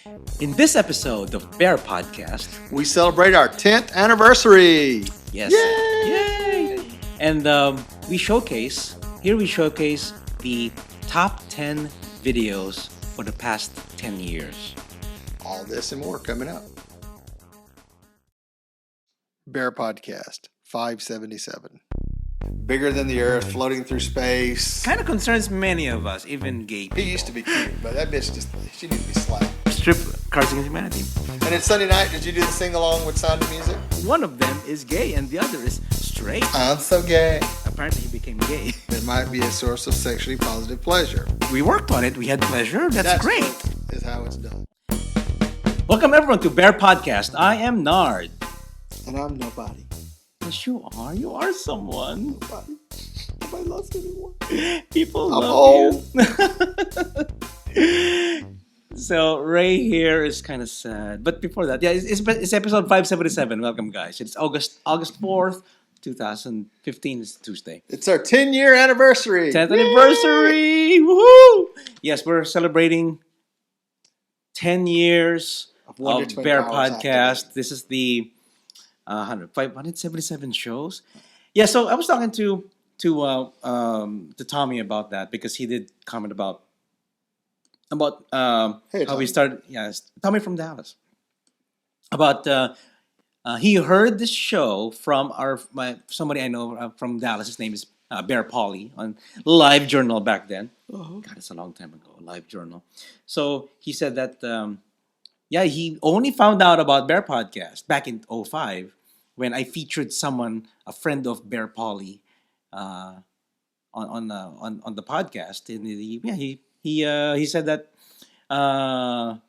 In this episode of Bear Podcast, we celebrate our 10th anniversary. yes, yay! And we showcase the top 10 videos for the past 10 years. All this and more coming up. Bear Podcast 577. Bigger than the Earth, floating through space. Kind of concerns many of us, even gay people. He used to be cute, but that bitch she needs to be slapped. Strip Cards Against Humanity. And then Sunday night, did you do the sing-along with Sound of Music? One of them is gay and the other is straight. I'm so gay. Apparently he became gay. It might be a source of sexually positive pleasure. We worked on it. We had pleasure. That's great. Is how it's done. Welcome everyone to Bear Podcast. I am Nard. And I'm nobody. Yes, you are. You are someone. Nobody loves me anymore. People I'm love old. you. So Ray here is kind of sad. But before that, yeah, it's episode 577. Welcome, guys. It's August 4th, 2015. It's Tuesday. It's our 10-year anniversary. 10th anniversary. Woohoo! Yes, we're celebrating 10 years of Bear Podcast. This is the 577 shows. Yeah, so I was talking to Tommy about that because he did comment about how we started. Yes, Tommy from Dallas. About he heard this show from somebody I know from Dallas. His name is Bear Polly on Live Journal back then. God, it's a long time ago. Live Journal. So he said that he only found out about Bear Podcast back in 2005 when I featured a friend of Bear Polly, on the podcast. And he said that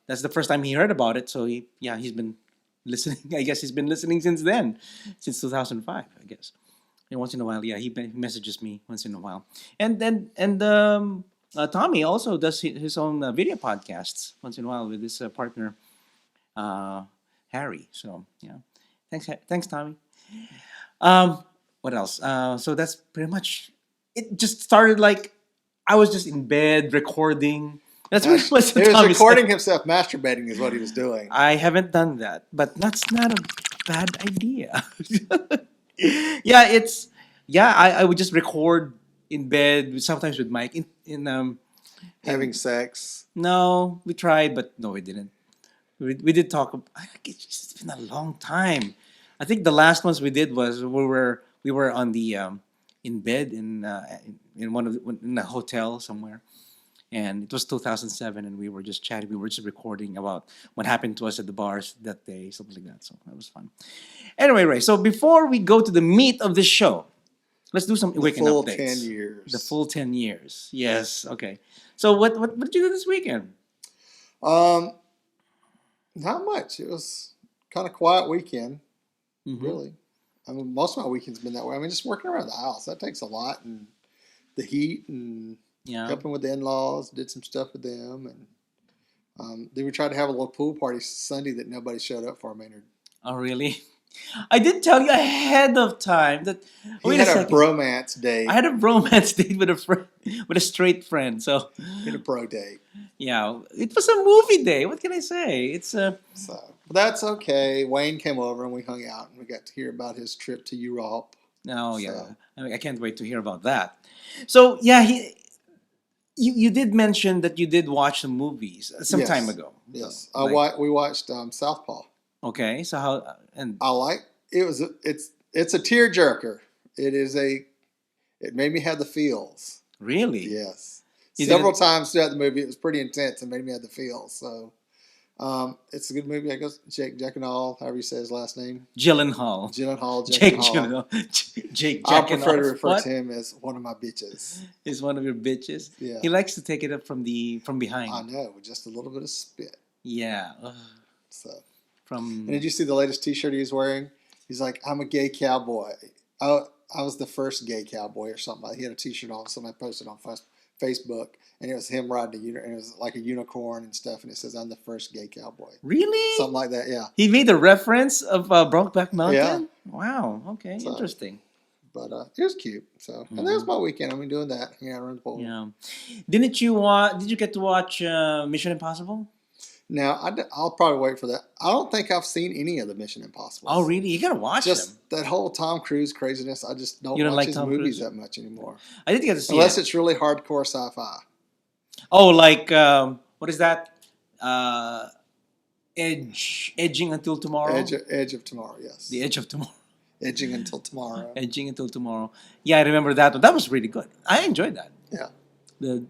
that's the first time he heard about it. So he's been listening. I guess he's been listening since then, since 2005. I guess. And once in a while, he messages me once in a while. And Tommy also does his own video podcasts once in a while with his partner Harry. So thanks Tommy. What else? So that's pretty much. It just started like I was just in bed recording. That's what it was. He was recording himself masturbating is what he was doing. I haven't done that, but that's not a bad idea. I would just record in bed, sometimes with Mike in having sex. No, we tried, but no, we didn't. We did talk. It's been a long time. I think the last ones we did was we were on the in bed in a hotel somewhere, and it was 2007, and we were just chatting. We were just recording about what happened to us at the bars that day, something like that. So that was fun. Anyway, Ray. So before we go to the meat of the show, let's do some weekend updates. The full 10 years. The full 10 years. Yes. Okay. So what did you do this weekend? Not much. It was kind of quiet weekend. Mm-hmm. Really. I mean, most of my weekend's been that way. I mean, just working around the house. That takes a lot. And the heat and helping with the in-laws. Did some stuff with them. And then we tried to have a little pool party Sunday that nobody showed up for, Maynard. Oh, really? I did tell you ahead of time that we had a bromance date. I had a bromance date with a friend, with a straight friend. So in a bro date. Yeah, it was a movie day. What can I say? It's So that's okay. Wayne came over and we hung out and we got to hear about his trip to Europe. Oh yeah, I can't wait to hear about that. So you did mention that you did watch some movies some time ago. Yes, we watched Southpaw. Okay, so how and I like it was it's a tearjerker. It made me have the feels. Really? Yes. Several times throughout the movie, it was pretty intense and made me have the feels. So, it's a good movie. I guess Jake Gyllenhaal, however you say his last name. Gyllenhaal. Jake Gyllenhaal. I prefer to refer to him as one of my bitches. He's one of your bitches. Yeah. He likes to take it up from behind. I know, with just a little bit of spit. Yeah. So. And did you see the latest T-shirt he was wearing? He's like, "I'm a gay cowboy. I was the first gay cowboy," or something. He had a T-shirt on. Somebody posted on Facebook, and it was him riding and it was like a unicorn and stuff, and it says, "I'm the first gay cowboy." Really? Something like that. Yeah. He made a reference of Brokeback Mountain. Yeah. Wow. Okay. So, interesting. But it was cute. So, and that was my weekend. I've been doing that. Yeah, around the pool. Yeah. Did you get to watch Mission Impossible? Now, I'll probably wait for that. I don't think I've seen any of the Mission Impossible. Oh, really? You gotta watch them. Just that whole Tom Cruise craziness. I just don't You don't watch like his Tom movies Cruise? that much anymore. I didn't get to see Unless it. it's really hardcore sci-fi. Oh, like what is that? Uh, edging until tomorrow. Edge of Tomorrow, yes. The Edge of Tomorrow. Edging Until Tomorrow. Edging until tomorrow. Yeah, I remember that one. That was really good. I enjoyed that. Yeah. The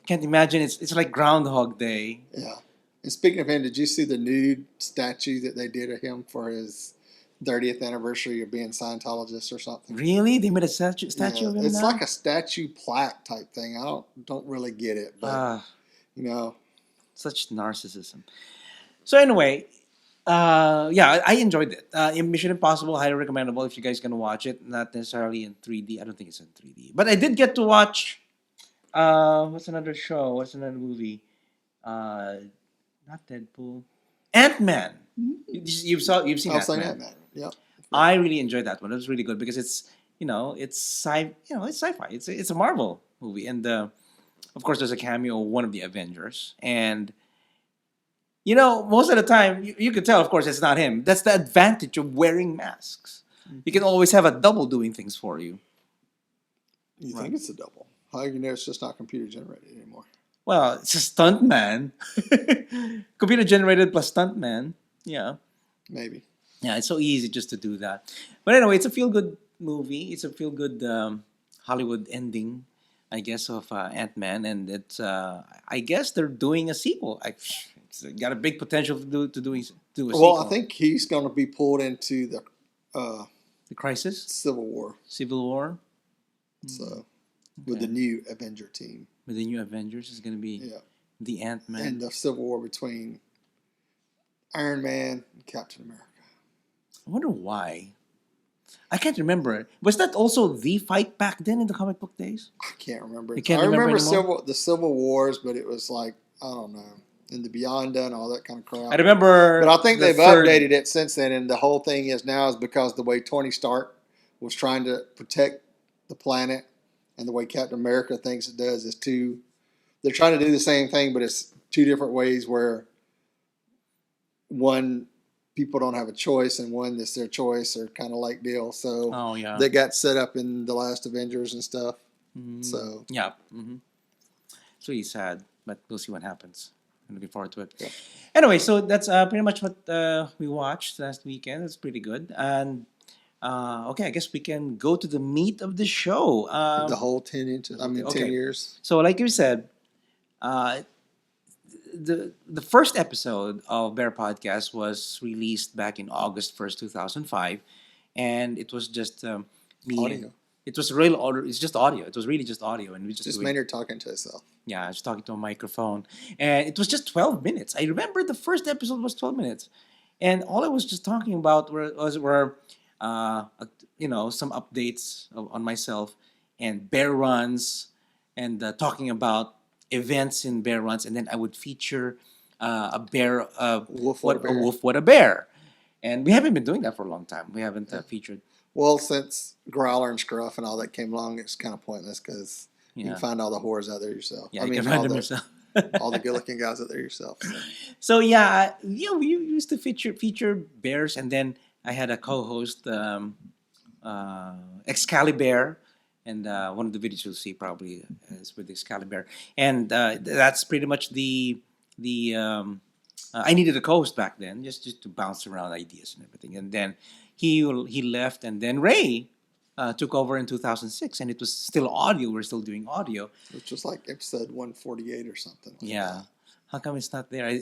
can't imagine it's like Groundhog Day. Yeah. And speaking of him, did you see the nude statue that they did of him for his 30th anniversary of being Scientologist or something? Really? They made a statue of him It's now? like a statue plaque type thing. I don't really get it, but you know. Such narcissism. So anyway, yeah, I enjoyed it. Mission Impossible, highly recommendable if you guys can watch it. Not necessarily in 3D. I don't think it's in 3D. But I did get to watch. What's another show? What's another movie? Not Deadpool. Ant-Man. You've seen I've seen Ant-Man. Ant-Man. Yep. I really enjoyed that one. It was really good because it's it's sci-fi. It's a Marvel movie, and of course there's a cameo of one of the Avengers, and most of the time you could tell, of course, it's not him. That's the advantage of wearing masks. You can always have a double doing things for you. You think it's a double? How do you know it's just not computer generated anymore? Well, it's a stunt man. Computer generated plus stunt man. Yeah. Maybe. Yeah, it's so easy just to do that. But anyway, it's a feel-good movie. It's a feel-good Hollywood ending, I guess, of Ant-Man. And it's, I guess they're doing a sequel. It's got a big potential to do a sequel. Well, I think he's going to be pulled into the Crisis? Civil War. Civil War? So, with the new Avenger team. With the new Avengers, is going to be the Ant-Man. And the Civil War between Iron Man and Captain America. I wonder why. I can't remember. Was that also the fight back then in the comic book days? I can't remember. You can't I remember remember the Civil Wars, but it was like, I don't know, in the Beyonda and all that kind of crap. I remember. But I think they've updated it since then, and the whole thing is because the way Tony Stark was trying to protect the planet and the way Captain America thinks it does is they're trying to do the same thing, but it's two different ways where one, people don't have a choice, and one, that's their choice, or kind of like deal. So they got set up in the last Avengers and stuff. Mm-hmm. So yeah, it's really sad, but we'll see what happens. I'm looking forward to it. Yeah. Anyway, so that's pretty much what we watched last weekend. It's pretty good, and okay, I guess we can go to the meat of the show. The whole 10 inches. 10 years. So, like you said, the first episode of Bear Podcast was released back in August 1st, 2005, and it was just me. Audio. It was real audio. It's just audio. It was really just audio, and we just Maynard talking to himself. Yeah, just talking to a microphone, and it was just 12 minutes. I remember the first episode was 12 minutes, and all I was just talking about were some updates on myself and bear runs, and talking about events in bear runs, and then I would feature a bear, wolf, what a bear, and we haven't been doing that for a long time. We haven't featured. Well, since Growler and Scruff and all that came along, it's kind of pointless because you can find all the whores out there yourself. Yeah, you can find them yourself. all the good-looking guys out there yourself. So yeah, we used to feature bears, and then I had a co-host, Excalibur, and one of the videos you'll see probably is with Excalibur, and that's pretty much the I needed a co-host back then just to bounce around ideas and everything, and then he left, and then Ray took over in 2006, and it was still audio. We're still doing audio. It's just like episode 148 or something. Yeah. How come it's not there?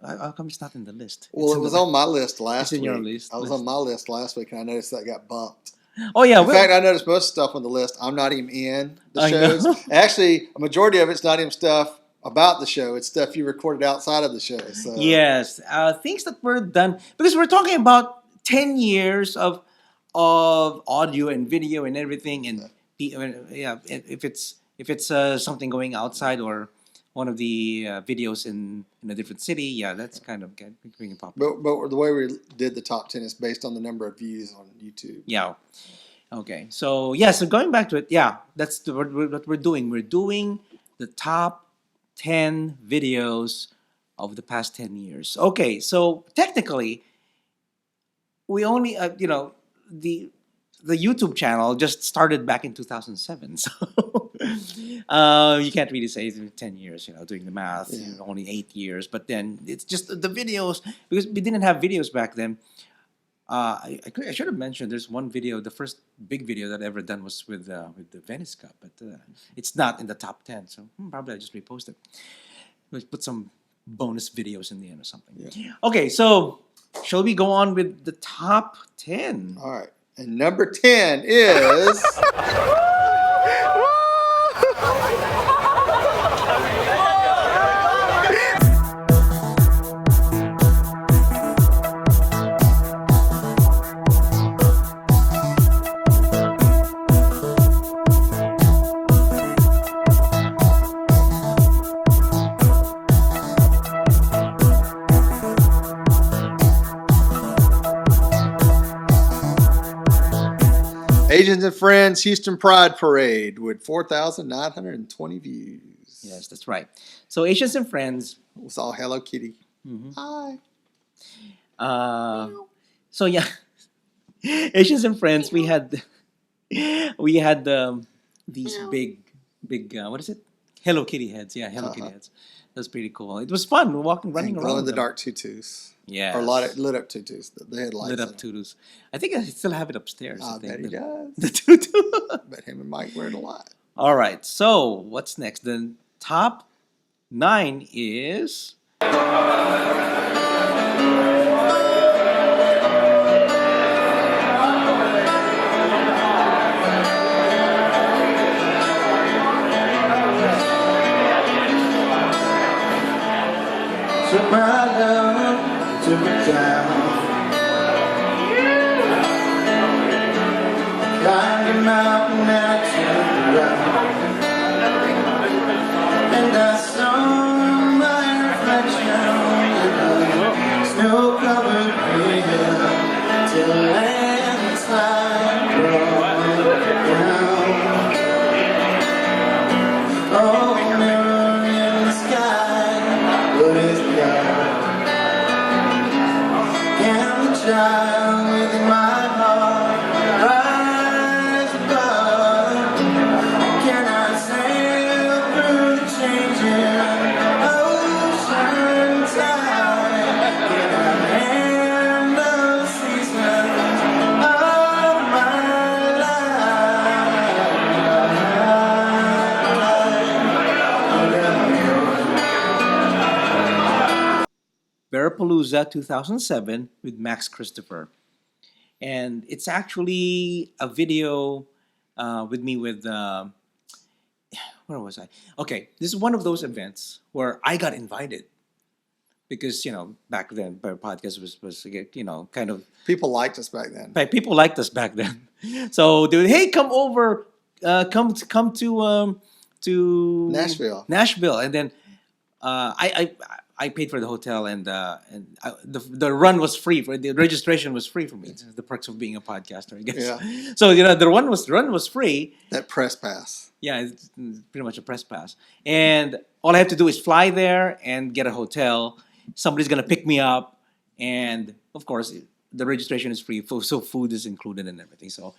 How come it's not in the list? Well, it was on my list last week. It's in your list. I was on my list last week, and I noticed that got bumped. Oh, yeah. In fact, I noticed most stuff on the list. I'm not even in the shows. Actually, a majority of it's not even stuff about the show. It's stuff you recorded outside of the show. So. Yes. Things that were done. Because we're talking about 10 years of audio and video and everything. And if it's something going outside or one of the videos in a different city, that's kind of getting popular. But the way we did the top 10 is based on the number of views on YouTube. Yeah. Okay. So so going back to it, that's what we're doing. We're doing the top 10 videos of the past 10 years. Okay, so technically, we only, the YouTube channel just started back in 2007. So you can't really say it's been 10 years, doing the math, only 8 years. But then it's just the videos, because we didn't have videos back then. I should have mentioned there's one video, the first big video that I ever done was with the Venice Cup, but it's not in the top 10. So probably I just repost it. We'll put some bonus videos in the end or something. Yeah. Okay, so shall we go on with the top 10? All right. And number 10 is... Asians and Friends Houston Pride Parade with 4,920 views. Yes, that's right. So Asians and Friends. It was all Hello Kitty. Mm-hmm. Hi. So yeah, Asians and Friends. We had these big what is it? Hello Kitty heads. Yeah, Hello Kitty heads. That's pretty cool. It was fun running around. Glow in the dark tutus. Yeah. Or lit up tutus. They had lights. Lit up tutus. I think I still have it upstairs. I bet he does. The tutu. Bet him and Mike wear it a lot. All right. So what's next? The top 9 is. Took my love, took it down. Climbed a mountain and I turned around, and I saw my reflection in a snow-covered hill till a landslide brought it down. Oh, mirror in the sky, what is can the child within my heart rise above? Can I sail through the changing ocean tide? Can I handle the seasons of my Bearpalooza 2007 with Max Christopher. And it's actually a video with me with, where was I? Okay, this is one of those events where I got invited. Because, back then, BearPodcast was kind of... People liked us back then. People liked us back then. So they would, hey, come over, come to Nashville. And then I paid for the hotel, and the run was free. The registration was free for me. It's the perks of being a podcaster, I guess. Yeah. So the run was free. That press pass. Yeah, it's pretty much a press pass. And all I have to do is fly there and get a hotel. Somebody's gonna pick me up, and of course the registration is free. So food is included and everything. So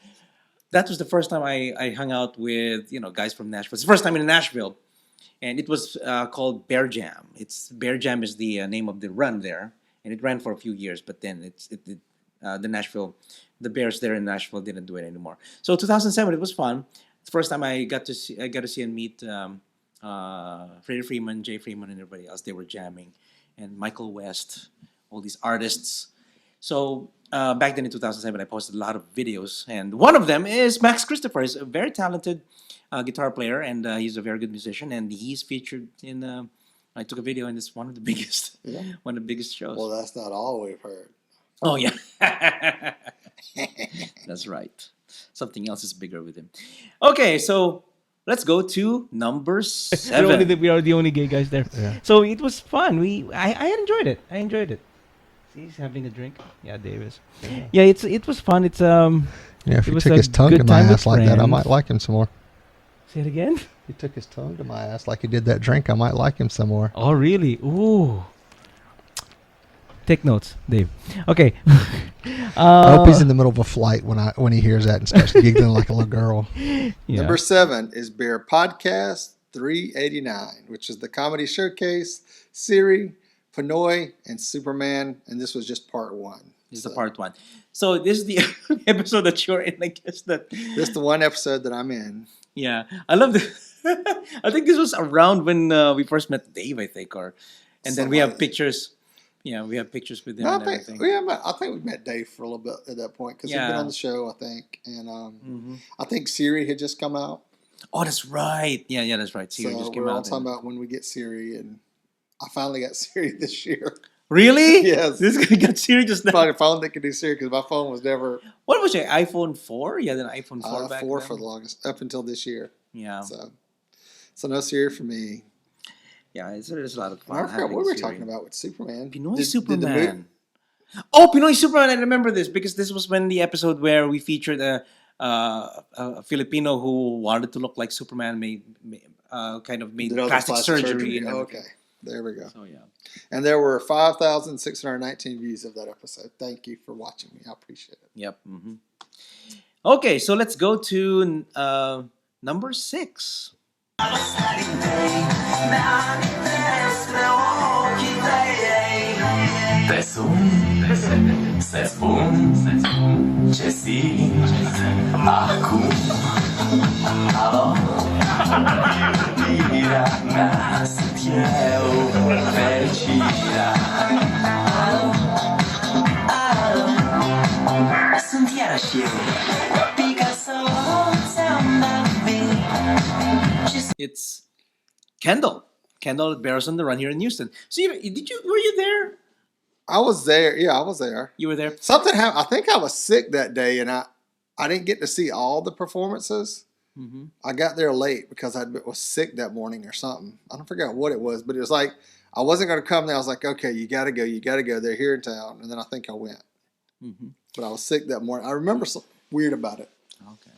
that was the first time I hung out with guys from Nashville. It's the first time in Nashville. And it was called Bear Jam. Bear Jam is the name of the run there, and it ran for a few years. But then the Bears there in Nashville didn't do it anymore. So 2007, it was fun. It's the first time I got to see and meet Freddie Freeman, Jay Freeman, and everybody else. They were jamming, and Michael West, all these artists. So back then in 2007, I posted a lot of videos, and one of them is Max Christopher. He's a very talented guitar player, and he's a very good musician, and he's featured in I took a video, and it's one of the biggest shows. Well, that's not all we've heard. Oh yeah. That's right, something else is bigger with him. Okay, so let's go to number 7. We are the only gay guys there. Yeah. So it was fun. I enjoyed it. See, he's having a drink. Yeah, Dave is. Yeah, it was fun. It's if he was took a his tongue good to my time with ass like that, I friends. might like him some more. Say it again. He took his tongue to my ass like he did that drink. I might like him some more. Oh, really? Ooh. Take notes, Dave. Okay. I hope he's in the middle of a flight when he hears that and starts giggling like a little girl. Yeah. Number 7 is BearPodcast 389, which is the comedy showcase, Siri, Pinoy, and Superman, and this was just part 1. This is the part 1. So this is the episode that you're in, I guess. This is the one episode that I'm in. Yeah, I love this. I think this was around when we first met Dave, I think, and then we have pictures. Yeah, we have pictures with him No, and I think everything. I think we met Dave for a little bit at that point because he'd been Yeah. on the show, I think, and I think Siri had just come out. Oh, that's right. Yeah, that's right. Siri So just we came were all out. talking about when we get Siri, and I finally got Siri this year. Really? Yes. This guy got Siri just now. Finally, phone that could do Siri because my phone was never What was your iPhone 4? You had an iPhone 4 back 4 then? for the longest up until this year. Yeah. So no Siri for me. Yeah, it's a lot of fun. I forgot having what we were Siri. talking about with Superman. Pinoy Did the Superman. Oh, Pinoy Superman! I remember this because this was when the episode where we featured a Filipino who wanted to look like Superman, made did all the plastic surgery. And Oh, everything. okay, there we go. So yeah. And there were 5,619 views of that episode. Thank you for watching me. I appreciate it. Yep. Okay, so let's go to number 6. Jesse, aku, halo, Mira nas tiel felicità. Sentiera scielo, Picasso, It's Kendall. Kendall bears on the run here in Houston. So were you there? I was there. Yeah, I was there. You were there. Something happened. I think I was sick that day, and I didn't get to see all the performances. I got there late because I was sick that morning or something. I don't forget what it was, but it was like I wasn't going to come there. I was like, okay, you got to go. You got to go. They're here in town. And then I think I went. But I was sick that morning. I remember something weird about it. Okay.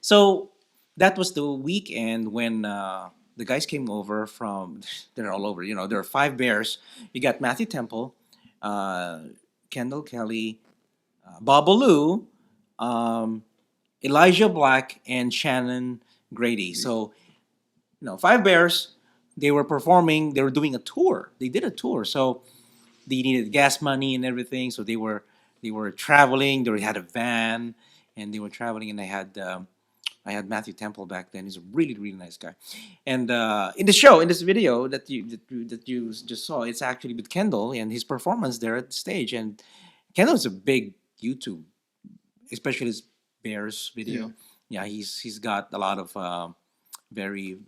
So that was the weekend when the guys came over from, they're all over. You know, there are 5 bears. You got Matthew Temple, Kendall Kelly, Babalu, Elijah Black, and Shannon Grady. So, 5 bears. They were performing. They were doing a tour. They did a tour. So they needed gas money and everything. So they were traveling. They had a van, and they were traveling. And I had Matthew Temple back then. He's a really, really nice guy. And in this video that you just saw, it's actually with Kendall and his performance there at the stage. And Kendall's a big YouTube, especially his Bears video. Yeah, he's got a lot of very,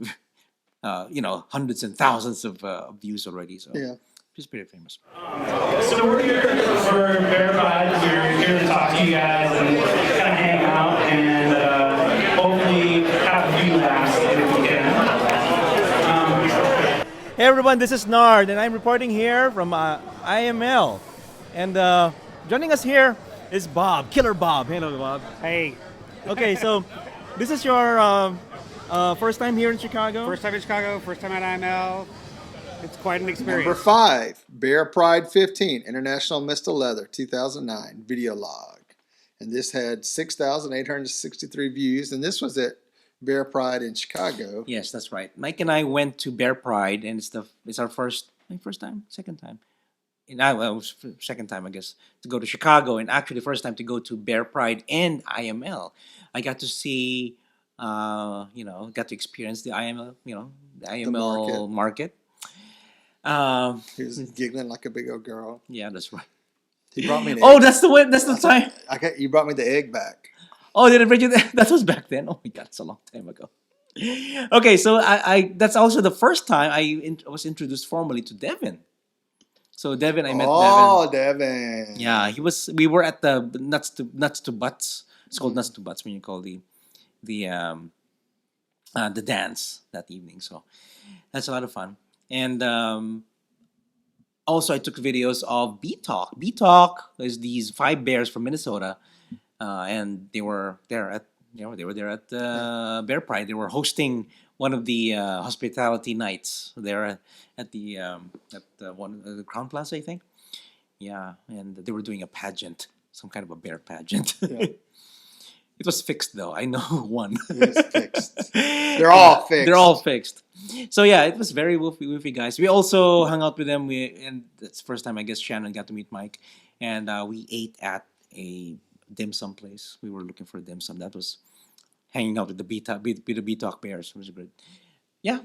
hundreds and thousands of views already. So Yeah. he's pretty famous. So we're here for BearPod. We're here to talk to you guys and kind of hang out and hopefully have a few laughs if we can. Hey everyone, this is Nard, and I'm reporting here from IML. And joining us here is Bob, Killer Bob. Hello, Bob. Hey, Okay, so this is your first time here in Chicago? first time in Chicago, first time at IML. It's quite an experience. Number 5, Bear Pride 15, International Mist of Leather, 2009, video log. And this had 6,863 views, and this was at Bear Pride in Chicago. Yes, that's right. Mike and I went to Bear Pride, and it's our first time, second time. It was second time, I guess, to go to Chicago, and actually first time to go to Bear Pride and IML. I got to see, got to experience the IML, the IML market. He was giggling like a big old girl. Yeah, that's right. He brought me an Oh, egg. that's the time. You brought me the egg back. Oh, did I bring you that? That was back then. Oh my God, it's a long time ago. Okay, so I that's also the first time I was introduced formally to Devin. So Devin, I met Oh, Devin. Devin. Yeah, we were at the nuts to butts. It's called nuts to butts when you call the dance that evening. So that's a lot of fun. And also I took videos of B Talk. B Talk is these 5 bears from Minnesota, and they were there at Bear Pride. They were hosting one of the hospitality nights there at the Crown Plaza, I think. Yeah, and they were doing a pageant, some kind of a bear pageant. Yeah. It was fixed though. I know one. It's fixed. They're all fixed. They're all fixed. So yeah, it was very woofy guys. We also hung out with them. And that's the first time I guess Shannon got to meet Mike, and we ate at a dim sum place. We were looking for a dim sum. That was hanging out with the B Talk Bears. It was great. Yeah,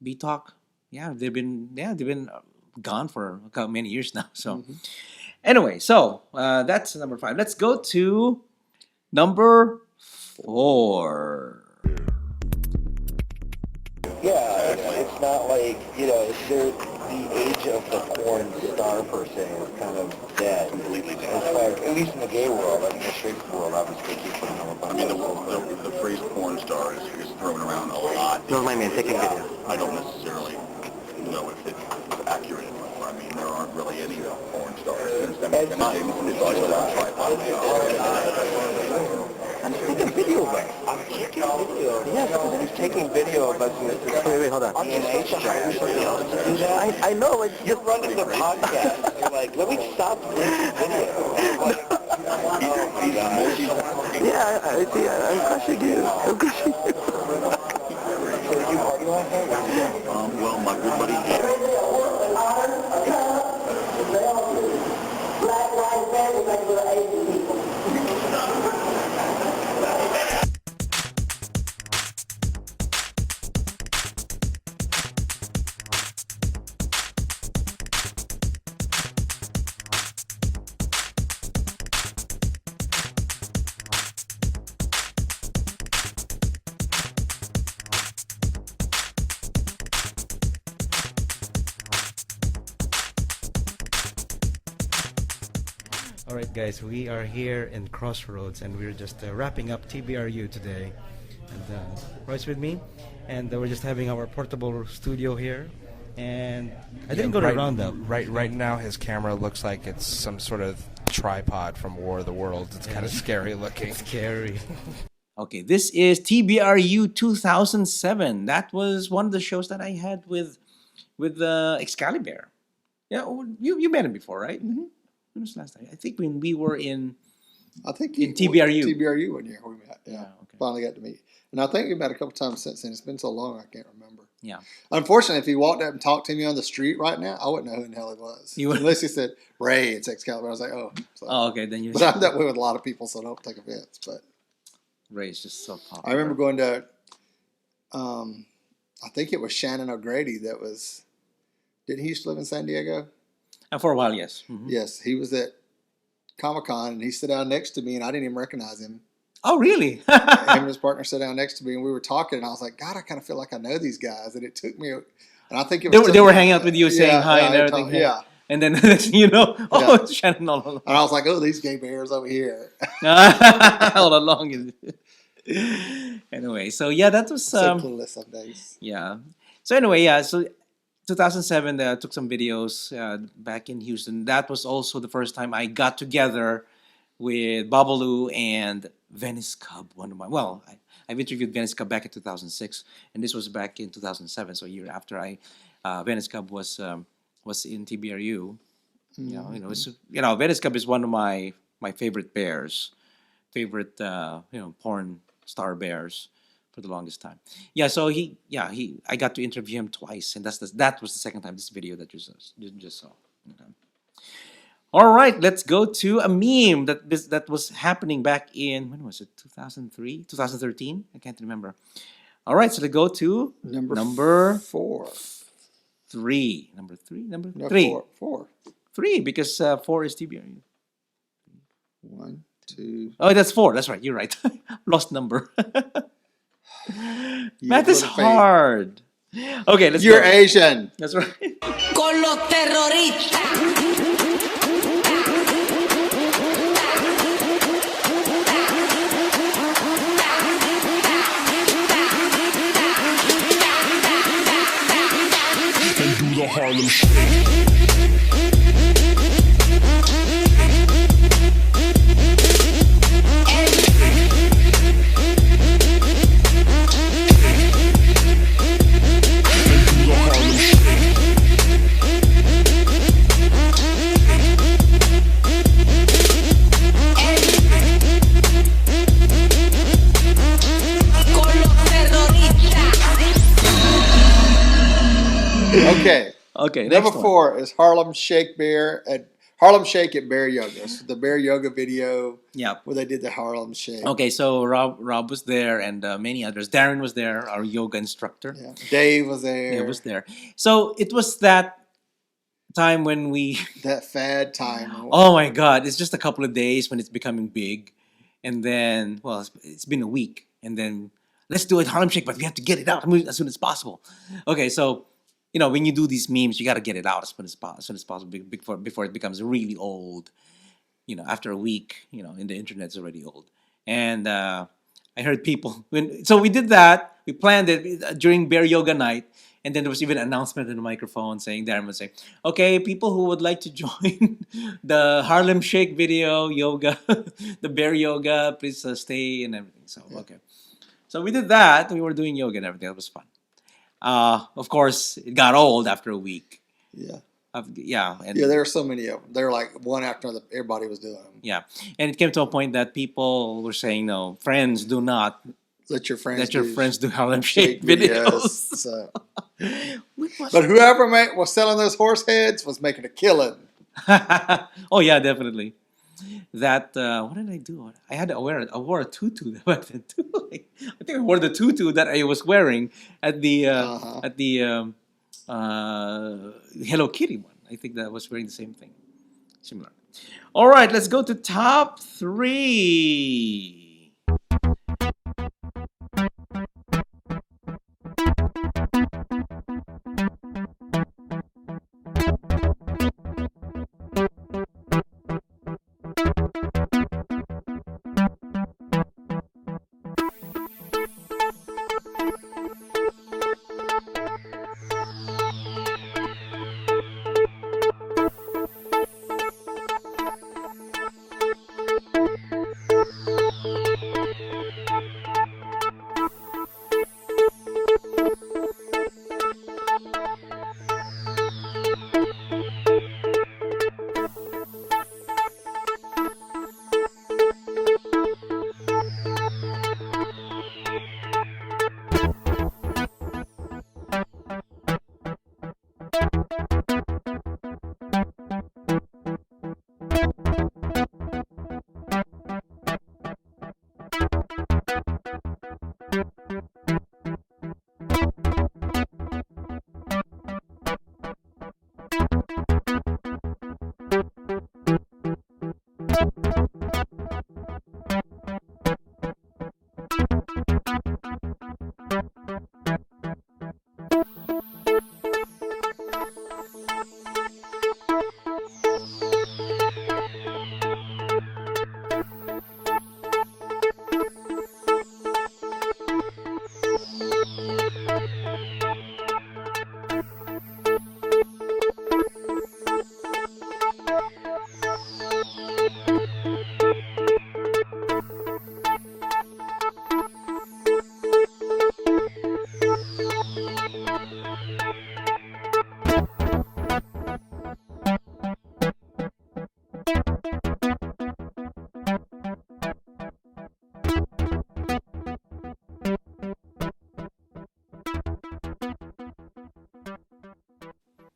B Talk. Yeah, they've been gone for many years now. So anyway, so that's number 5. Let's go to number 4. Yeah, it's not like, the age of the porn star per se is kind of dead. Completely dead. It's like, at least in the gay world, in the straight world, obviously, people know about it. The phrase porn star is thrown around a lot. Don't mind me, I'm taking video. I don't necessarily know if it's accurate. I mean, there aren't really any porn stars. I'm taking video away. I'm taking video. Yes, he's taking video of us. Wait, hold on. I know, like, you're running the podcast. You're like, let me stop this video. Yeah, I'm crushing you. I'm crushing you. So are you partying like that? Well, my good buddy. All right, guys, we are here in Crossroads, and we're just wrapping up TBRU today. And Roy's with me, and we're just having our portable studio here. And I didn't go to Roundup. Right now, his camera looks like it's some sort of tripod from War of the Worlds. It's kind of scary looking. Scary. Okay, this is TBRU 2007. That was one of the shows that I had with Excalibur. Yeah, you met him before, right? Mm-hmm. When was the last time? I think when we were in TBRU. TBRU one year we met. Yeah. Okay. Finally got to meet. And I think we met a couple times since then. It's been so long I can't remember. Yeah. Unfortunately, if he walked up and talked to me on the street right now, I wouldn't know who in the hell he was. Unless he said, Ray, it's Excalibur. I was like, oh. So, okay. Then you. But I'm that way with a lot of people, so don't take offense. But Ray's just so popular. I remember going to, I think it was Shannon O'Grady that was, didn't he used to live in San Diego? For a while, yes. Mm-hmm. Yes, he was at Comic-Con, and he sat down next to me, and I didn't even recognize him. Oh, really? Him and his partner sat down next to me, and we were talking, and I was like, God, I kind of feel like I know these guys. And it took me, and I think it was... They were hanging out with you, saying hi and everything. Yeah. And then, it's Shannon all along. And I was like, oh, these gay bears over here. all along. Anyway, so yeah, that was... so clueless some days. Yeah. So anyway, yeah, so 2007, I took some videos back in Houston. That was also the first time I got together with Babalu and Venice Cub. I've interviewed Venice Cub back in 2006, and this was back in 2007, so a year after Venice Cub was in TBRU. Venice Cub is one of my favorite bears, porn star bears. For the longest time, so I got to interview him twice, and that was the second time this video that you just saw. Okay. All right, let's go to a meme that was happening back in, when was it? 2003, 2013? I can't remember. All right, so let's go to number 4, 3. Number 3, number 3. 4. 3 because 4 is TBRU. 1, 2. Oh, that's 4. That's right. You're right. Lost number. Math is hard. Okay, let's go. You're Asian. That's right. Con los terroristas. And do the Harlem Shake. Okay. Okay. Number Next one. 4 is Harlem Shake at Bear Yoga. So the Bear Yoga video Yeah. where they did the Harlem Shake. Okay, so Rob was there, and many others. Darren was there, our yoga instructor. Yeah. Dave was there. Yeah, was there. So it was that time when we. That fad time. Oh my God! It's just a couple of days when it's becoming big, and then it's been a week, and then let's do a Harlem Shake, but we have to get it out as soon as possible. Okay, so when you do these memes, you got to get it out as soon as possible before it becomes really old. After a week, in the internet, it's already old. And I heard people so we did that. We planned it during Bear Yoga night, and then there was even an announcement in the microphone saying, Darren would say, "Okay, people who would like to join the Harlem Shake video yoga, the Bear Yoga, please stay and everything." So okay, so we did that. We were doing yoga and everything. It was fun. Of course, it got old after a week. Yeah. And there were so many of them. They were like one after another. Everybody was doing them. Yeah, and it came to a point that people were saying, "No, friends, do not let your friends do Harlem Shake videos." So. But whoever was selling those horse heads was making a killing. Oh yeah, definitely. That what did I do? I wore a tutu back then too. I think I wore the tutu that I was wearing at the Hello Kitty one. I think that I was wearing the same thing. Similar. All right, let's go to top 3.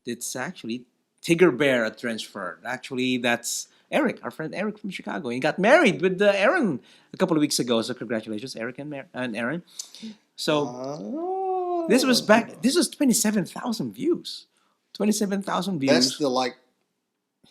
It's actually Tigger Bear at Trenchford. Actually, that's Eric, our friend Eric from Chicago. He got married with Aaron a couple of weeks ago. So congratulations, Eric and Aaron. So this was 27,000 views. 27,000 views. That's the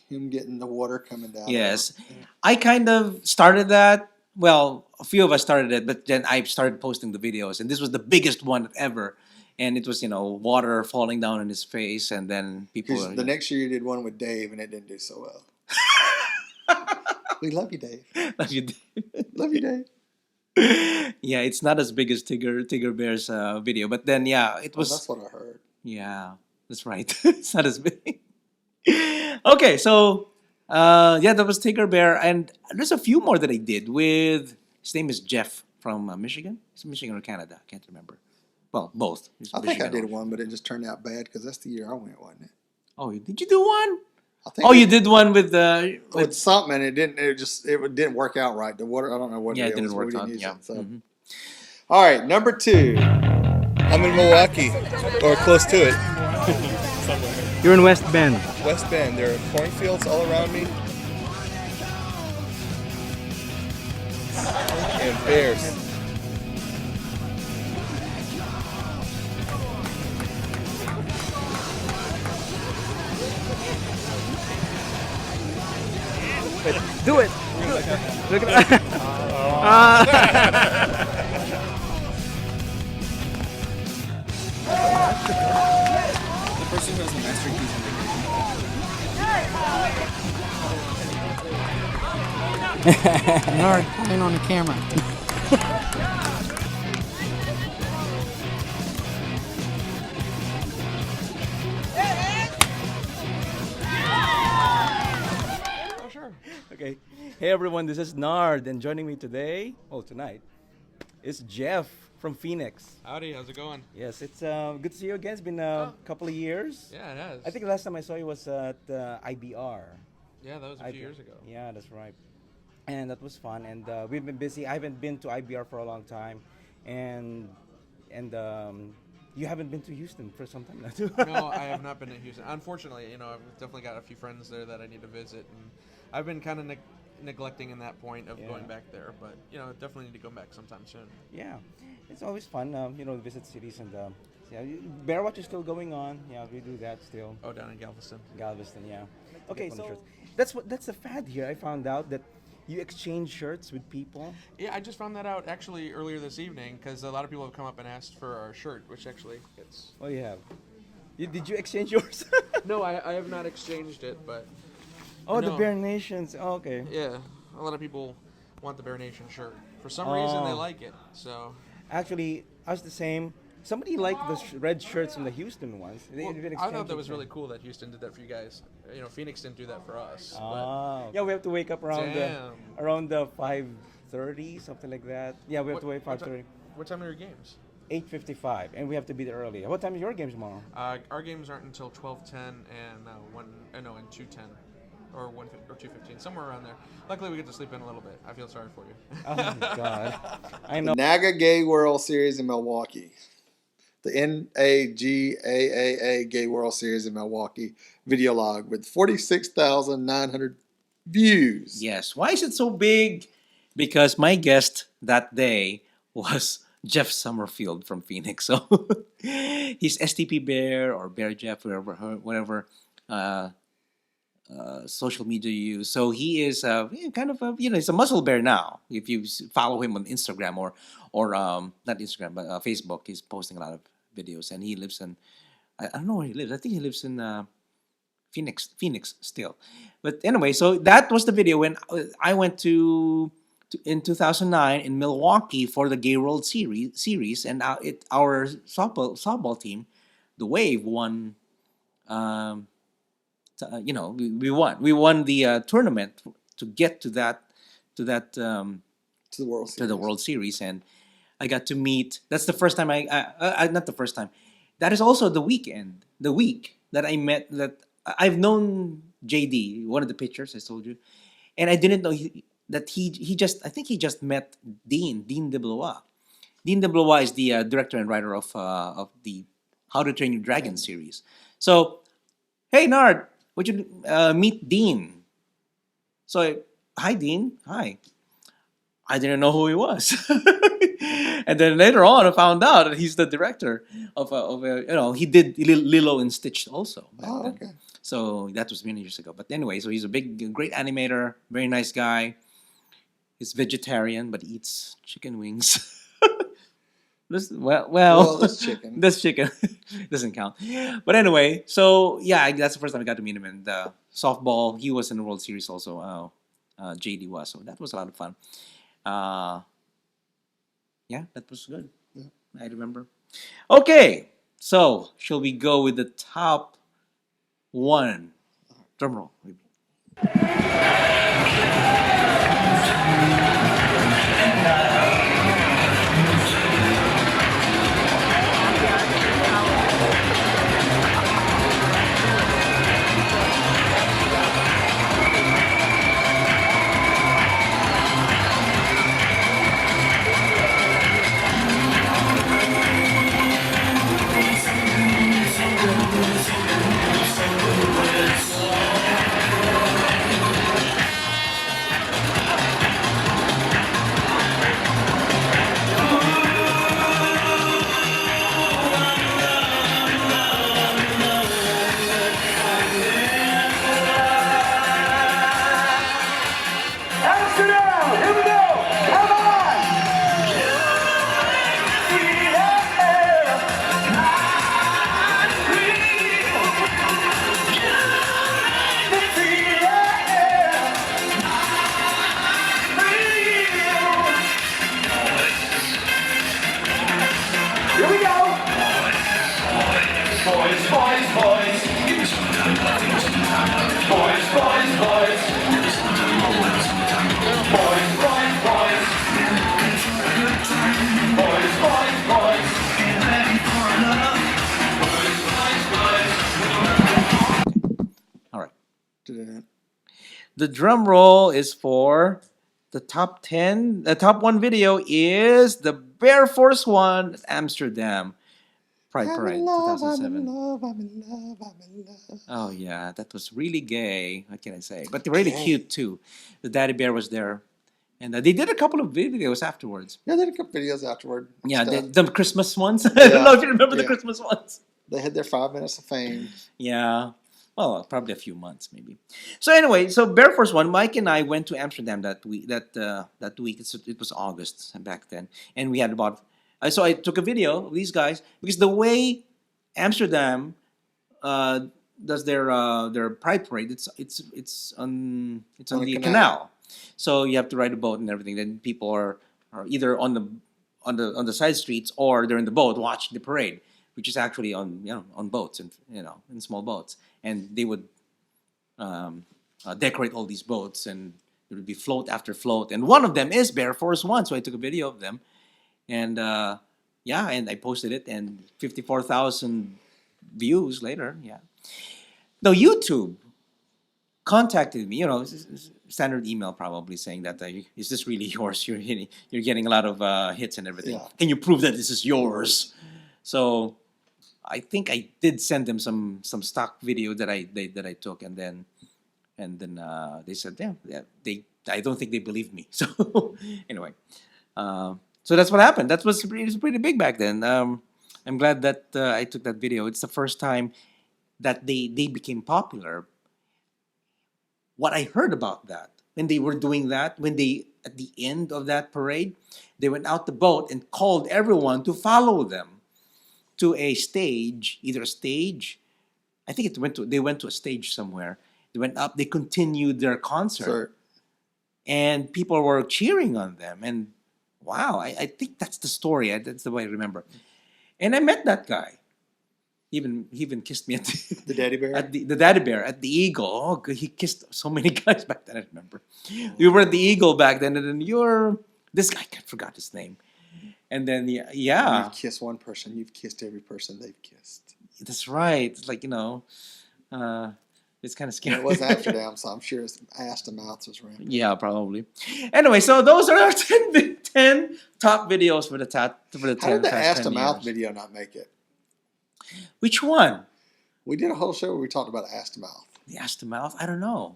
him getting the water coming down. Yes. I kind of started that. Well, a few of us started it, but then I started posting the videos, and this was the biggest one ever. And it was, water falling down on his face, and then people. The next year you did one with Dave, and it didn't do so well. We love you, Dave. Love you, Dave. Love you, Dave. Yeah, it's not as big as Tigger Bear's video, but then it was. That's what I heard. Yeah, that's right. It's not as big. Okay, so that was Tigger Bear, and there's a few more that I did with. His name is Jeff from Michigan. It's Michigan or Canada, I can't remember. Well, both. I think I did one, but it just turned out bad because that's the year I went, wasn't it? Oh, did you do one? I think you did one with something, and it didn't work out right. The water, I don't know what. Yeah, it didn't work out. Yeah. So. All right, number 2. I'm in Milwaukee, or close to it. You're in West Bend. West Bend. There are cornfields all around me. And bears. Do it. Look at that. The person who has the master keys on vacation. Nard playing on the camera. Okay. Hey everyone, this is Nard, and joining me today, tonight, is Jeff from Phoenix. Howdy, how's it going? Yes, it's good to see you again. It's been a couple of years. Yeah, it has. I think the last time I saw you was at IBR. Yeah, that was a few years ago. Yeah, that's right. And that was fun. And we've been busy. I haven't been to IBR for a long time, and you haven't been to Houston for some time now too. No, I have not been to Houston. Unfortunately, I've definitely got a few friends there that I need to visit, and I've been kind of neglecting in that point of going back there. But definitely need to go back sometime soon. Yeah, it's always fun, to visit cities and. Yeah, Bear Watch is still going on. Yeah, we do that still. Oh, down in Galveston. Galveston, yeah. Okay, so that's a fad here. I found out that you exchange shirts with people. Yeah, I just found that out actually earlier this evening because a lot of people have come up and asked for our shirt, which actually it's. Oh, you have. Did you exchange yours? No, I have not exchanged it, but. Oh, the Bear Nations. Oh, okay. Yeah, a lot of people want the Bear Nation shirt. For some reason, they like it. So. Actually, us the same. Somebody liked the red shirts from the Houston ones. I thought that was really cool that Houston did that for you guys. Phoenix didn't do that for us. Yeah, we have to wake up around the 5:30, something like that. Yeah, we have to wait 5:30. What time are your games? 8:55, and we have to be there early. What time are your games tomorrow? Our games aren't until 12:10 and 2:10. Or 2:15, somewhere around there. Luckily, we get to sleep in a little bit. I feel sorry for you. Oh my God, I know. The NAGA Gay World Series in Milwaukee. The NAGAAA Gay World Series in Milwaukee video log with 46,900 views. Yes. Why is it so big? Because my guest that day was Jeff Summerfield from Phoenix. So he's STP Bear or Bear Jeff, whatever social media you use. So he is kind of he's a muscle bear now. If you follow him on Instagram or not Instagram but Facebook, he's posting a lot of videos, and he lives in I don't know where he lives. I think he lives in Phoenix still. But anyway, so that was the video when I went to in 2009 in Milwaukee for the Gay World Series, and our softball team, the Wave, won. We won the tournament to get to the World Series, and I got to meet. That's the first time not the first time. That is also the week that I met. That I've known JD, one of the pitchers I told you, and I didn't know he just met Dean DeBlois. Dean DeBlois is the director and writer of the How to Train Your Dragon series. So, hey Nard, would you meet Dean? So, hi Dean, hi. I didn't know who he was, and then later on I found out that he's the director of he did Lilo and Stitch also. Oh, okay. So that was many years ago. But anyway, so he's a great animator, very nice guy. He's vegetarian but eats chicken wings. Well, that's chicken. That's chicken. Doesn't count. But anyway, so yeah, that's the first time I got to meet him. And softball, he was in the World Series also. JD was. So that was a lot of fun. Yeah, that was good. Yeah, I remember. Okay, so shall we go with the top one? Drum roll. The drum roll is for the top 10. The top one video is the Bear Force One Amsterdam Pride I'm Parade in love, I'm 2007. in love, I'm in love, I'm in love. Oh yeah, that was really gay. What can I say? But really Gay. cute too. The daddy bear was there, and they did a couple of videos afterwards. Yeah, they did a couple videos afterward. Yeah, Stuff. the Christmas ones. I don't know if you remember the yeah. Christmas ones. They had their 5 minutes of fame. Yeah. Well, probably a few months, maybe. So anyway, so Bear Force One, Mike and I went to Amsterdam that week. That week, it was August back then, and we had about. So I took a video of these guys because the way Amsterdam does their pride parade, it's on the canal. So you have to ride a boat and everything. Then people are either on the side streets or they're in the boat watching the parade, which is actually on boats and in small boats, and they would decorate all these boats, and there would be float after float, and one of them is Bear Force One. So I took a video of them, and and I posted it, and 54,000 views later. Yeah. Now YouTube contacted me, standard email probably saying that is this really yours? You're getting a lot of hits and everything. Yeah. Can you prove that this is yours? So I think I did send them some stock video that I took, and then they said I don't think they believed me. So anyway, so that's what happened. That was pretty big back then. I'm glad that I took that video. It's the first time that they became popular. What I heard about that, when they were doing that, when they, at the end of that parade, they went out the boat and called everyone to follow them to a stage, either a stage, I think they went to a stage somewhere. They went up, they continued their concert. And people were cheering on them. And wow, I think that's the story. That's the way I remember. And I met that guy. He even kissed me at the daddy bear. At the daddy bear at the Eagle. Oh, good. He kissed so many guys back then. I remember. We were at the Eagle back then, and then you're this guy. I forgot his name. And then yeah, You've kissed one person. You've kissed every person they've kissed. That's right. It's like it's kind of scary. And it was Amsterdam, so I'm sure his ass to mouth was rampant. Yeah, probably. Anyway, so those are our 10 top videos for the 10. How did the ass to mouth video not make it? Which one? We did a whole show where we talked about ass to mouth. The ass to mouth? I don't know.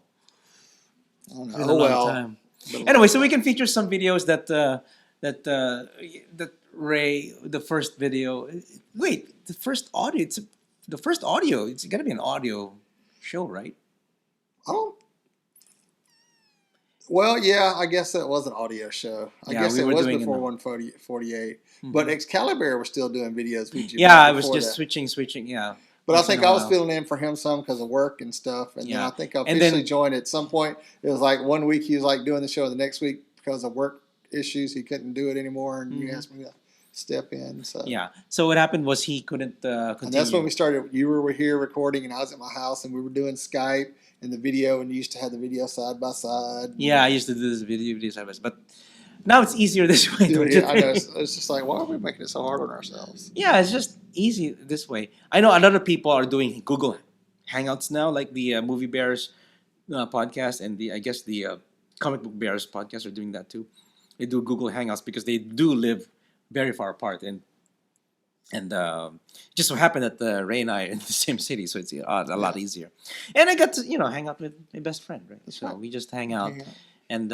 I don't know. Been a long time. Anyway, so we can feature some videos that Ray, the first video. Wait, the first audio. The first audio. It's got to be an audio show, right? I don't. Well, yeah, I guess it was an audio show. I guess it was before 148. Mm-hmm. But Excalibur was still doing videos with you. Yeah, I was just switching, yeah. But I think I was filling in for him some because of work and stuff. And then I think I officially joined at some point. It was like 1 week he was like doing the show, and the next week because of work issues he couldn't do it anymore, and you asked me to step in. So yeah. So what happened was he couldn't continue. And that's when we started. You were here recording, and I was at my house, and we were doing Skype and the video, and you used to have the video side by side. Yeah, I used to do this video side by side, but now it's easier this way. I know. It's just like, why are we making it so hard on ourselves? Yeah, it's just easy this way. I know a lot of people are doing Google Hangouts now, like the Movie Bears podcast, and I guess the Comic Book Bears podcast are doing that too. They do Google Hangouts because they do live very far apart, and just so happened that Ray and I are in the same city, so it's a lot easier. And I got to hang out with my best friend, right? That's so right. we just hang out, and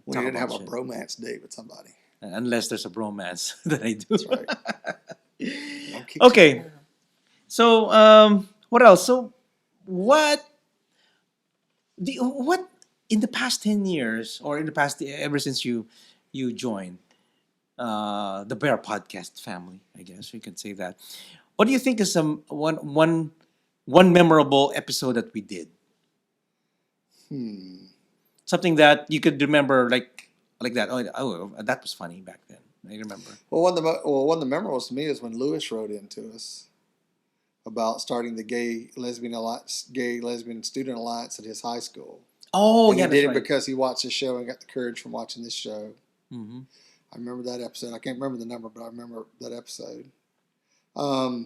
we didn't have a bromance date with somebody, unless there's a bromance that I do. That's right. Okay, so what else? So what in the past 10 years, or in the past ever since you joined the Bear Podcast family, I guess we could say that. What do you think is one memorable episode that we did? Something that you could remember, like that. Oh, that was funny back then. I remember. Well, one of the memorables to me is when Lewis wrote into us about starting the gay lesbian student alliance at his high school. Oh, and yeah, he did it right. because he watched the show and got the courage from watching this show. Mm-hmm. I remember that episode. I can't remember the number, but I remember that episode. I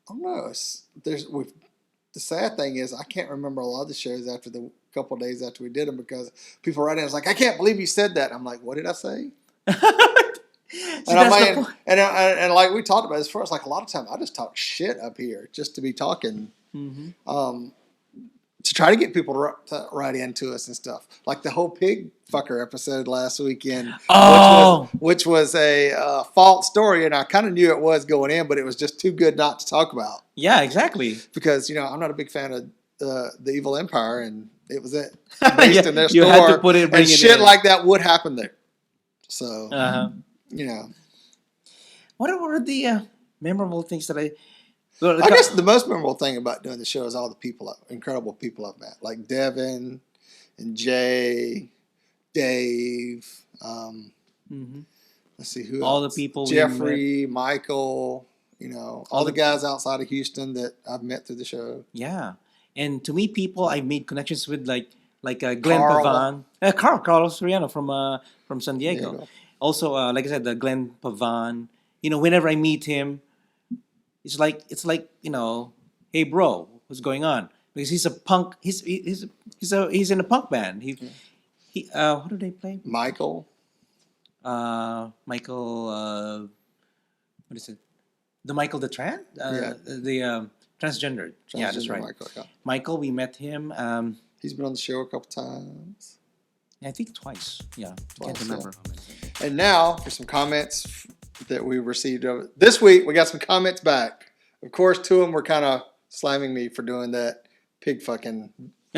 don't know. the sad thing is I can't remember a lot of the shows after the couple of days after we did them because people write in, it's like, I can't believe you said that. I'm like, what did I say? And like we talked about as far as like a lot of times I just talk shit up here just to be talking. To try to get people to write into us and stuff. Like the whole pig fucker episode last weekend, which was a false story, and I kind of knew it was going in, but it was just too good not to talk about. Yeah, exactly. Because, I'm not a big fan of the Evil Empire, and it was based in their store. You had to put it, and shit like that would happen there. So, What are the memorable things that I guess the most memorable thing about doing the show is all the incredible people I've met, like Devin and Jay, Dave. Let's see who all else? The people, Jeffrey, Michael. All the guys outside of Houston that I've met through the show. Yeah, and to meet people, I made connections with like Glenn Pavan, Carlos Soriano from San Diego. Also, like I said, Glenn Pavan. Whenever I meet him. It's like hey bro, what's going on? Because he's a punk. He's in a punk band. He what do they play? Michael. What is it? The Michael the trans? The transgender. Yeah, that's right. Michael, we met him. He's been on the show a couple times. I think twice. Yeah, I can't remember. Yeah. And now for some comments that we received this week. We got some comments back. Of course, two of them were kind of slamming me for doing that pig fucking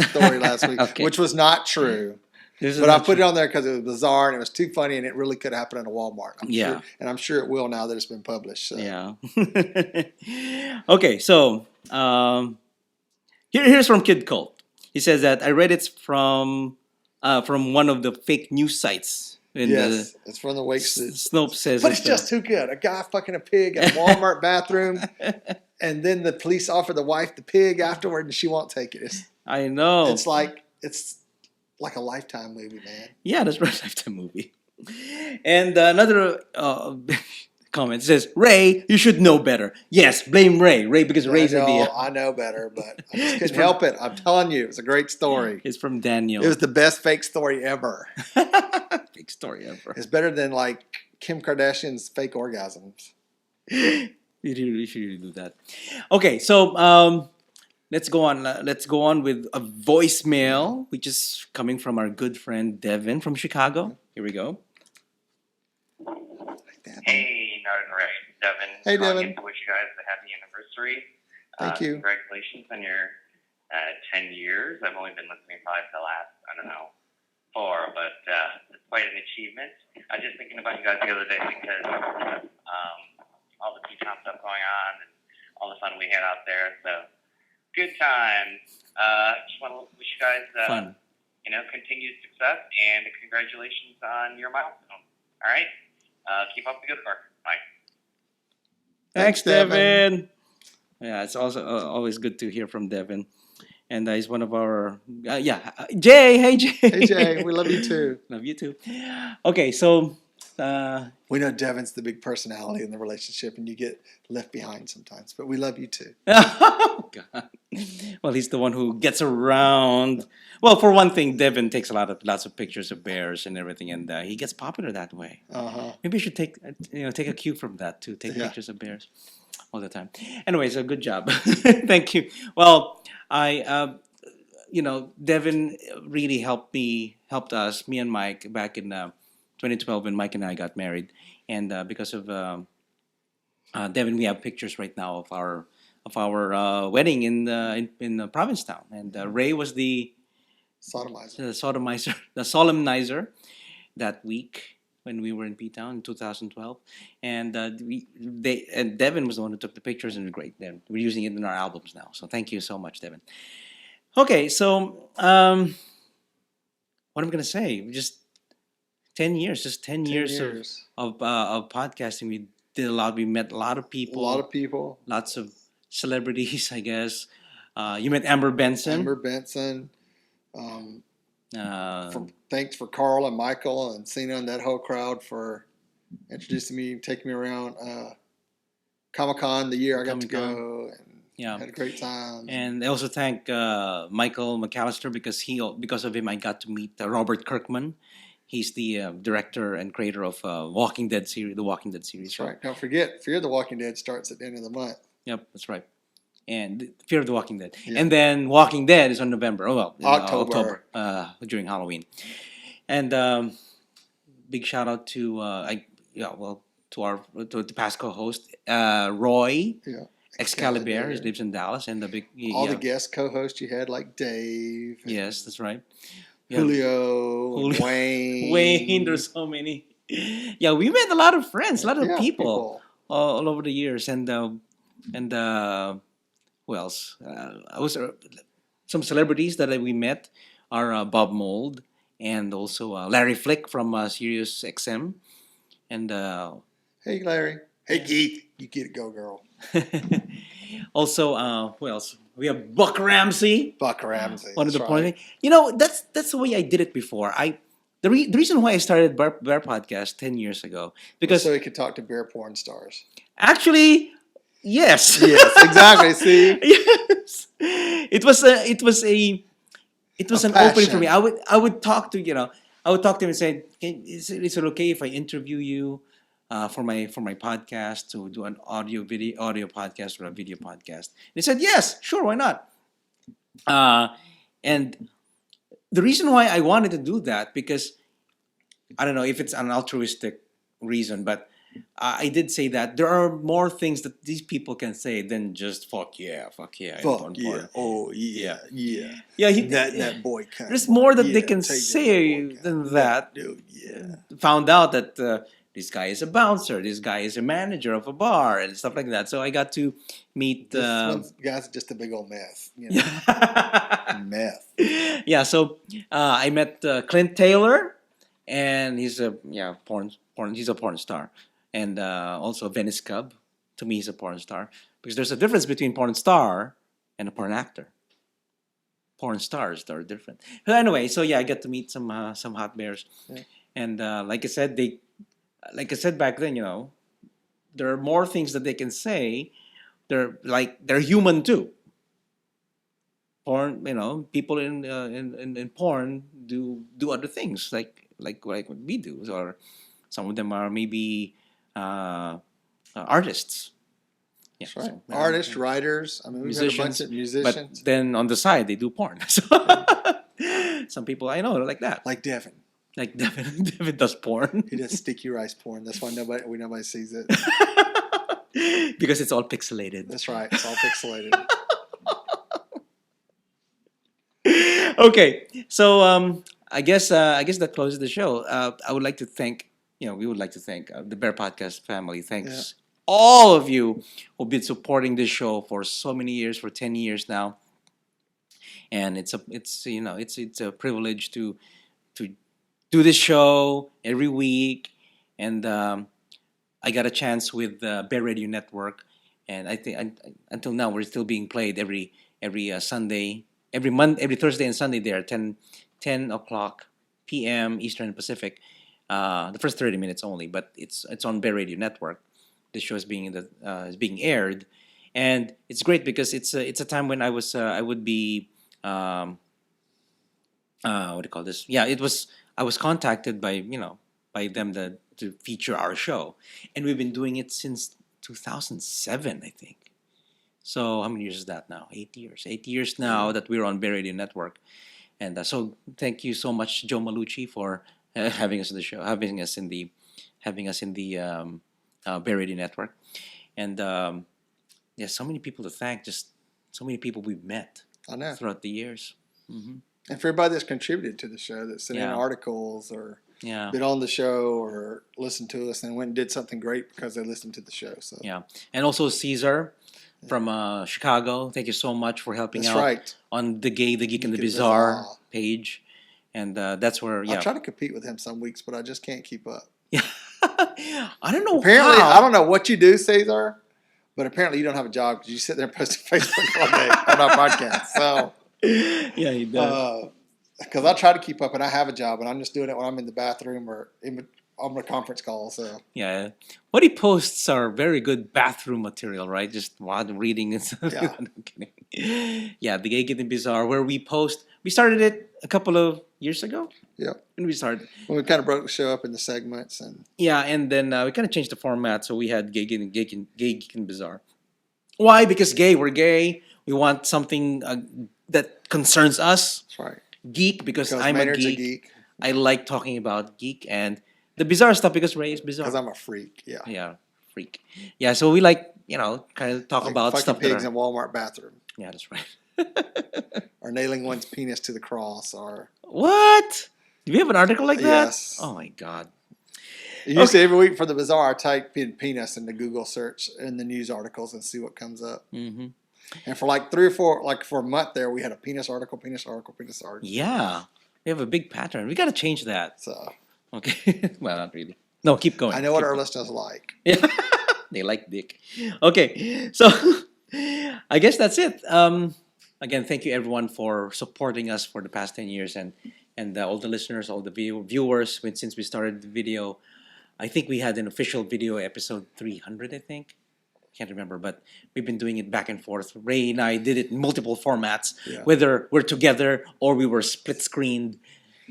story last week, which was not true. But I put it on there because it was bizarre and it was too funny and it really could happen in a Walmart. Sure, and I'm sure it will now that it's been published. So. Yeah. Okay, so here's from Kid Colt. He says that I read it from one of the fake news sites. Yes, it's from the Wake. Snopes says, but it's just too good. A guy fucking a pig in a Walmart bathroom, and then the police offer the wife the pig afterward, and she won't take it. I know. It's like a Lifetime movie, man. Yeah, that's right, Lifetime movie. And another comment says, Ray, you should know better. Yes, blame Ray. Because Ray's in the... I know better, but I just couldn't help it. I'm telling you, it's a great story. It's from Daniel. It was the best fake story ever. Fake story ever. It's better than like Kim Kardashian's fake orgasms. You should really do that. Okay, so let's go on. Let's go on with a voicemail, which is coming from our good friend Devin from Chicago. Here we go. Hey, Nard and Ray. Devin. Hey, Devin. To wish you guys a happy anniversary. Thank you. Congratulations on your 10 years. I've only been listening probably for the last, 4, but it's quite an achievement. I was just thinking about you guys the other day because all the P-Tom stuff going on and all the fun we had out there. So, good time. Just want to wish you guys, fun. Continued success and congratulations on your milestone. All right? Keep up the good work. Bye. Thanks, Devin. Yeah, it's also always good to hear from Devin. And he's one of our... Jay! Hey, Jay! Hey, Jay. We love you, too. Love you, too. Okay, so... we know Devin's the big personality in the relationship, and you get left behind sometimes. But we love you, too. Oh, God. Well, he's the one who gets around. Well, for one thing, Devin takes lots of pictures of bears and everything, and he gets popular that way. Maybe you should take a cue from that to take pictures of bears all the time. Anyway, so good job. Thank you. Well, Devin really helped us, me and Mike, back in 2012 when Mike and I got married, and because of Devin, we have pictures right now of our wedding in the Provincetown, and Ray was the solemnizer that week when we were in P-Town in 2012, and Devin was the one who took the pictures, and great. We're using it in our albums now, so thank you so much, Devin. Okay, so what am I gonna say? Just 10 years, of podcasting. We did a lot. We met a lot of people. Lots of celebrities, I guess. You met Amber Benson. Thanks for Carl and Michael and Cena and that whole crowd for introducing me, taking me around Comic-Con the year I got to go. And Yeah, had a great time. And I also thank Michael McAllister because of him I got to meet Robert Kirkman. He's the director and creator of Walking Dead series, the Walking Dead series. That's right. Don't forget, Fear the Walking Dead starts at the end of the month. Yep, that's right. And Fear of the Walking Dead. Yeah. And then Walking Dead is on November. October. During Halloween. And big shout out to the past co-host Roy. Yeah. Excalibur. He lives in Dallas, and the guest co-hosts you had, like Dave. Yes, that's right. Julio. Wayne. Wayne. There's so many. Yeah, we met a lot of friends, a lot of people all over the years, and who else? Some celebrities that we met are Bob Mould and also Larry Flick from Sirius XM, and hey Larry. Hey Keith, you get it, go girl. Also, who else? We have Buck Ramsey. One of the right. That's the way I did it before. The reason why I started Bear Podcast 10 years ago because so he could talk to bear porn stars. Actually, yes. Yes, exactly. See, yes, it was an opening for me. I would talk to him and say, is it okay if I interview you for my podcast, to do an audio podcast or a video podcast? And he said, yes, sure, why not? And the reason why I wanted to do that, because I don't know if it's an altruistic reason, but I did say that there are more things that these people can say than just fuck yeah, oh yeah, that boy. There's more that they can say than that. Dude, yeah. Found out that this guy is a bouncer, this guy is a manager of a bar, and stuff like that. So I got to meet. This guy's just a big old mess. Meth. Yeah. So I met Clint Taylor, and he's a porn. He's a porn star. And also Venice Cub, to me, is a porn star. Because there's a difference between porn star and a porn actor. Porn stars are different. But anyway, so I got to meet some hot bears. Yeah. And like I said back then, there are more things that they can say. They're human too. Porn, people in porn do other things like what we do, or some of them are maybe artists. Yeah, that's right. So, artists, writers. I mean, we've got a bunch of musicians. But then on the side, they do porn. So some people I know are like that. Like Devin. Devin does porn. He does sticky rice porn. That's why nobody sees it. Because it's all pixelated. That's right. It's all pixelated. Okay, so I guess that closes the show. I would like to thank. We would like to thank the Bear Podcast family. Thanks all of you who've been supporting this show for so many years, for 10 years now. And it's a privilege to do this show every week. And I got a chance with the Bear Radio Network, and I think until now we're still being played every Sunday, every Thursday and Sunday there, 10 o'clock p.m. Eastern and Pacific. The first 30 minutes only, but it's on Bear Radio Network. The show is being aired, and it's great because it's a time when I would be what do you call this? Yeah, I was contacted by them to feature our show, and we've been doing it since 2007, I think. So how many years is that now? 8 years. 8 years now that we're on Bear Radio Network, and so thank you so much, Joe Malucci, for having us on the show, having us in the Bear Radio Network, and so many people to thank. Just so many people we've met throughout the years. Mm-hmm. And for everybody that's contributed to the show, that sent in articles or been on the show or listened to us and went and did something great because they listened to the show. So and also Caesar from Chicago. Thank you so much for helping out on the Geek, and the Bizarre page. And that's where, I try to compete with him some weeks, but I just can't keep up. Yeah. I don't know apparently, how. I don't know what you do, Cesar, but apparently you don't have a job because you sit there and post to Facebook all day on our podcast. So, yeah, he does. Because I try to keep up, and I have a job, and I'm just doing it when I'm in the bathroom or on the conference call. So Yeah. What he posts are very good bathroom material, right? Just while reading and stuff. Yeah. No, I'm kidding. Yeah, the Gay Getting Bizarre, where we post. We started it a couple of years ago. yeah, When we started. well, we kind of broke the show up into segments, and Yeah, and then we kind of changed the format, so we had Gay Getting Bizarre. Why? Because we're gay. We want something that concerns us. that's right. Geek, because Because I'm Maynard's a geek. I like talking about geek and the bizarre stuff because Ray is bizarre. Because I'm a freak. Yeah. Yeah, freak. Yeah, so we like, kind of talk Like about fucking stuff pigs that in are, Walmart bathroom, yeah, that's right. or nailing one's penis to the cross, or What? Do we have an article like that? Yes. Oh my god. you used to every week for the bizarre. I type in penis in the Google search in the news articles and see what comes up. Mm-hmm. And for like 3 or 4, like for a month there, we had a penis article, penis article, penis article. Yeah, we have a big pattern. We got to change that. So Okay. Well, not really. No, keep going. I know what Keep our going. listeners like. Yeah. They like dick. Okay, so I guess that's it. Again, thank you everyone for supporting us for the past 10 years and all the listeners, all the viewers. Since we started the video, I think we had an official video episode 300, I think. Can't remember, but we've been doing it back and forth. Ray and I did it in multiple formats, Yeah. whether we're together or we were split screened,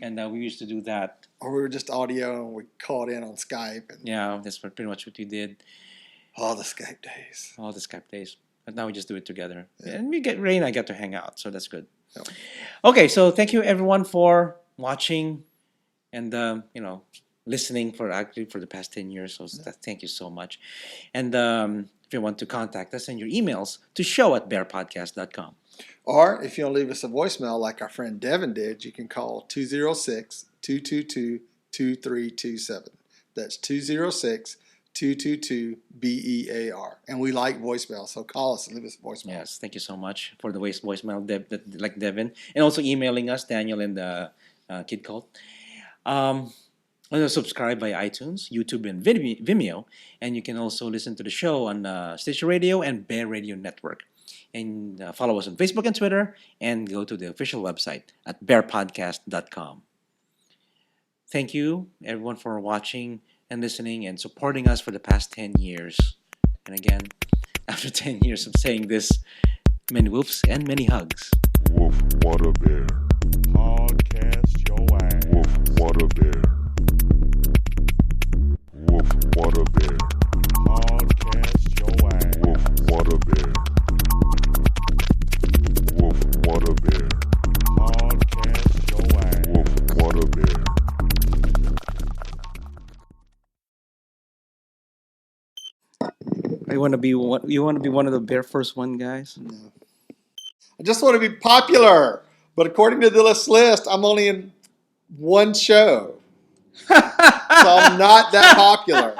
and we used to do that. Or we were just audio and we called in on Skype. And Yeah, that's pretty much what we did. all the Skype days. All the Skype days. But now we just do it together. And Ray and I get to hang out, so that's good. Yep. Okay, so thank you everyone for watching and listening for the past 10 years. So thank you so much. And if you want to contact us, send your emails to show@bearpodcast.com. Or if you want to leave us a voicemail like our friend Devin did, you can call 206-222-2327. That's 206-222-BEAR. And we like voicemail, so call us and leave us a voicemail. Yes, thank you so much for the voicemail, like Devin. And also emailing us, Daniel and Kid Cult. Subscribe by iTunes, YouTube, and Vimeo. And you can also listen to the show on Stitcher Radio and Bear Radio Network. And follow us on Facebook and Twitter. And go to the official website at BearPodcast.com. Thank you, everyone, for watching and listening and supporting us for the past 10 years. And again, after 10 years of saying this, many whoops and many hugs. Woof, what a bear. Podcast your ass. Woof, what a bear. Woof, what a bear. Podcast your ass. Woof, what a bear. Woof, what a bear. Podcast your ass. Woof, what a bear. You want to be one of the Bear First One guys? No. I just want to be popular. But according to this list, I'm only in one show. So I'm not that popular.